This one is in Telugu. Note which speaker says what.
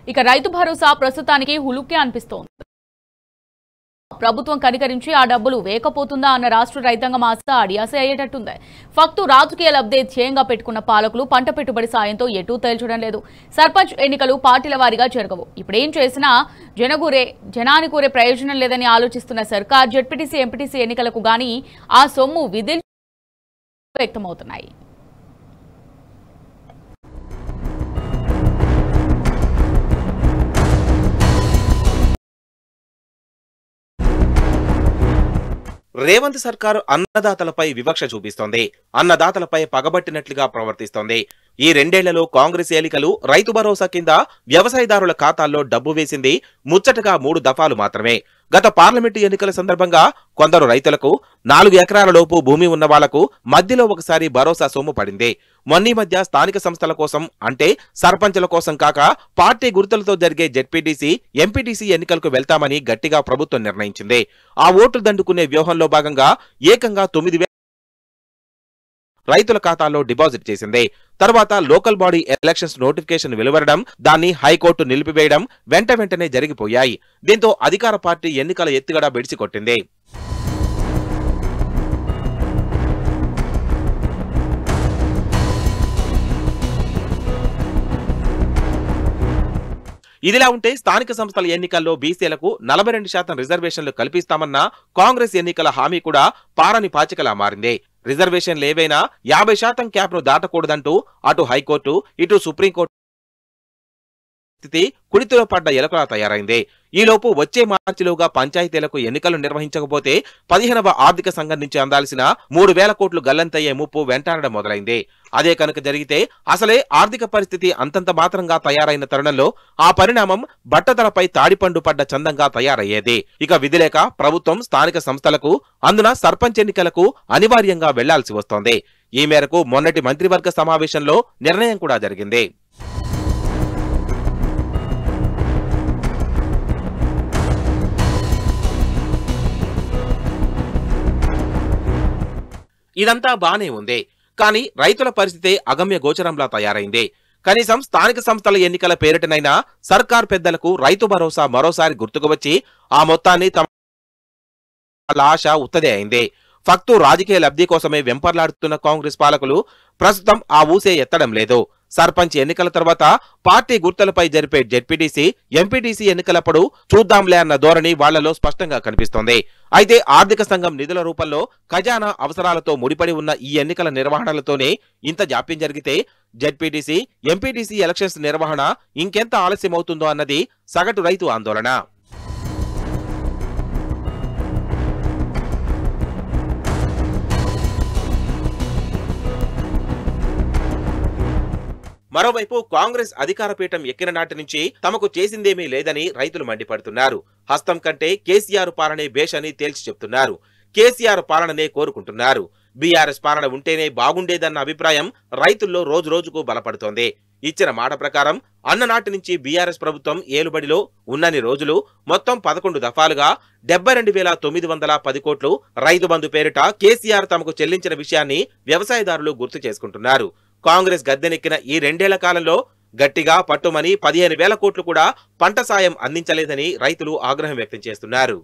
Speaker 1: ఇక రైతు భరోసా ప్రస్తుతానికి హులుక్కే అనిపిస్తోంది. ప్రభుత్వం కనికరించి ఆ డబ్బులు వేయకపోతుందా అన్న రాష్ట్ర రైతాంగం ఆశ అడియాసే అయ్యేటట్టుంది. ఫక్తు రాజకీయ లబ్ధే ధ్యేయంగా పెట్టుకున్న పాలకులు పంట పెట్టుబడి సాయంతో ఎటూ తేల్చడం లేదు. సర్పంచ్ ఎన్నికలు పార్టీల వారీగా జరగవు. ఇప్పుడేం చేసినా జనానికి ప్రయోజనం లేదని ఆలోచిస్తున్న సర్కార్ జెడ్పీటీసీ ఎంపీటీసీ ఎన్నికలకు గానీ ఆ సొమ్ము విధులు వ్యక్తమవుతున్నాయి.
Speaker 2: రేవంత్ సర్కారు అన్నదాతలపై వివక్ష చూపిస్తోంది. అన్నదాతలపై పగబట్టినట్లుగా ప్రవర్తిస్తోంది. ఈ 2 ఏళ్లలో కాంగ్రెస్ ఎన్నికలు రైతు భరోసా కింద వ్యవసాయదారుల ఖాతాల్లో డబ్బు వేసింది ముచ్చటగా 3 దఫాలు మాత్రమే. గత పార్లమెంటు ఎన్నికల సందర్భంగా కొందరు రైతులకు 4 ఎకరాల లోపు భూమి ఉన్న వాళ్లకు మధ్యలో ఒకసారి భరోసా సొమ్ము పడింది. మొన్నీ మధ్య స్థానిక సంస్థల కోసం అంటే సర్పంచుల కోసం కాక పార్టీ గుర్తులతో జరిగే జెడ్పీటీసీ ఎంపీటీసీ ఎన్నికలకు వెళ్తామని గట్టిగా ప్రభుత్వం నిర్ణయించింది. ఆ ఓట్లు దండుకునే వ్యూహంలో భాగంగా ఏకంగా 9,000 రైతుల ఖాతాల్లో డిపాజిట్ చేసింది. తర్వాత లోకల్ బాడీ ఎలక్షన్స్ నోటిఫికేషన్ వెలువడడం, దాన్ని హైకోర్టు నిలిపివేయడం వెంటనే జరిగిపోయాయి. దీంతో అధికార పార్టీ ఎన్నికల ఎత్తుగడ బెడిసికొట్టింది. ఇదిలా ఉంటే స్థానిక సంస్థల ఎన్నికల్లో బీసీలకు 42% రిజర్వేషన్లు కల్పిస్తామన్న కాంగ్రెస్ ఎన్నికల హామీ కూడా పారని పాచికలా మారింది. రిజర్వేషన్లు ఏవైనా 50% క్యాప్ను దాటకూడదంటూ అటు హైకోర్టు ఇటు సుప్రీంకోర్టు స్థితి కుడితిలో పడ్డ ఎలకలా తయారైంది. ఈలోపు వచ్చే మార్చిలోగా పంచాయతీలకు ఎన్నికలు నిర్వహించకపోతే 15వ ఆర్థిక సంఘం నుంచి అందాల్సిన 3,000 కోట్లు గల్లంతయ్యే ముప్పు వెంటాడడం మొదలైంది. అదే కనుక జరిగితే అసలే ఆర్థిక పరిస్థితి అంతంత మాత్రంగా తయారైన తరుణంలో ఆ పరిణామం బట్టతలపై తాడిపండు పడ్డ చందంగా తయారయ్యేది. ఇక విధిలేక ప్రభుత్వం స్థానిక సంస్థలకు అందున సర్పంచ్ ఎన్నికలకు అనివార్యంగా వెళ్లాల్సి వస్తోంది. ఈ మేరకు మొన్నటి మంత్రివర్గ సమావేశంలో నిర్ణయం కూడా జరిగింది. ఇదంతా బానే ఉంది. కానీ రైతుల పరిస్థితే అగమ్య గోచరంలా తయారైంది. కనీసం స్థానిక సంస్థల ఎన్నికల పేరిటనైనా సర్కార్ పెద్దలకు రైతు భరోసా మరోసారి గుర్తుకు వచ్చి ఆ మొత్తాన్ని తమ ఆశ ఉత్తదే అయింది. ఫక్తు రాజకీయ లబ్ధి కోసమే వెంపర్లాడుతున్న కాంగ్రెస్ పాలకులు ప్రస్తుతం ఆ ఊసే ఎత్తడం లేదు. సర్పంచ్ ఎన్నికల తర్వాత పార్టీ గుర్తులపై జరిపే జెడ్పీటీసీ ఎంపీటీసీ ఎన్నికలప్పుడు చూద్దాంలే అన్న ధోరణి వాళ్లలో స్పష్టంగా కనిపిస్తోంది. అయితే ఆర్థిక సంఘం నిధుల రూపంలో ఖజానా అవసరాలతో ముడిపడి ఉన్న ఈ ఎన్నికల నిర్వహణలతోనే ఇంత జాప్యం జరిగితే జెడ్పీటీసీ ఎంపీటీసీ ఎలక్షన్స్ నిర్వహణ ఇంకెంత ఆలస్యమవుతుందో అన్నది సగటు రైతు ఆందోళన. మరోవైపు కాంగ్రెస్ అధికార పీఠం ఎక్కిన నాటి నుంచి తమకు చేసిందేమీ లేదని రైతులు మండిపడుతున్నారు. హస్తం కంటే కేసీఆర్ పాలనే బేష్ అని తేల్చి చెప్తున్నారు. కేసీఆర్ పాలననే కోరుకుంటున్నారు. బీఆర్ఎస్ పాలన ఉంటేనే బాగుండేదన్న అభిప్రాయం రైతుల్లో రోజురోజుకు బలపడుతోంది. ఇచ్చిన మాట ప్రకారం అన్ననాటి నుంచి బీఆర్ఎస్ ప్రభుత్వం ఏలుబడిలో ఉన్నన్ని రోజులు మొత్తం 11 దఫాలుగా 72,910 కోట్లు రైతు బంధు పేరిట కేసీఆర్ తమకు చెల్లించిన విషయాన్ని వ్యవసాయదారులు గుర్తు చేసుకుంటున్నారు. కాంగ్రెస్ గద్దెనెక్కిన ఈ 2 ఏళ్ల కాలంలో గట్టిగా పట్టుమని 15,000 కోట్లు కూడా పంట సాయం అందించలేదని రైతులు ఆగ్రహం వ్యక్తం చేస్తున్నారు.